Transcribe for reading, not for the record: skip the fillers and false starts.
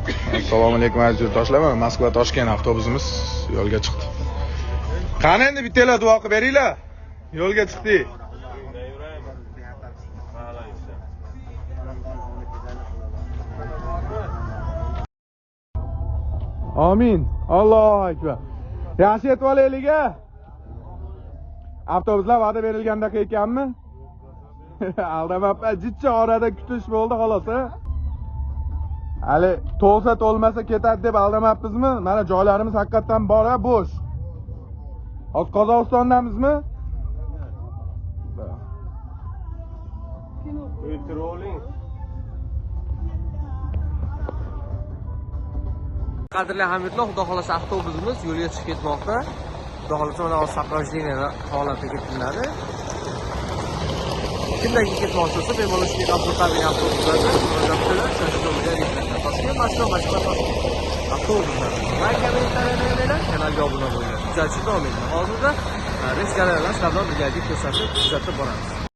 Assalomu alaykum aziz yurtdoshlar. Moskva Toshkent avtobusimiz yo'lga chiqdi. Qani endi bittalar duo qilib beringlar. Yo'lga chiqdik. Amin. Allohu akbar. Yaxshi yetib olaylik-a. Avtobuslar va'da berilgandek ekanmi? Aldamabman. Jichcha orada kutish bo'ldi xolos-a. Hali to'lsa to'lmasa ketadi deb aldamabmizmi? Mana joylarimiz haqiqatan bor-a, bo'sh. Hozir Qozog'istondamizmi? Qadrli hamyurtlar, xudo xolasa avtobusimiz yo'lga chiqib ketmoqda. Xudo xolasa mana saqlashning holatiga ketiladi. Kimdan ketmoqchi bo'lsa, bemalol shu avtobuslarning avtobuslarda murojaat qilib, shoshilinchda reyslarga Toshkent Moskva avtobuslar. Like, kommentariyalar, kanalga obuna bo'ling. Kuzatishni davom eting. Hozirda reys galereyalashlardan birgalikda ko'rsatib, kuzatib boramiz.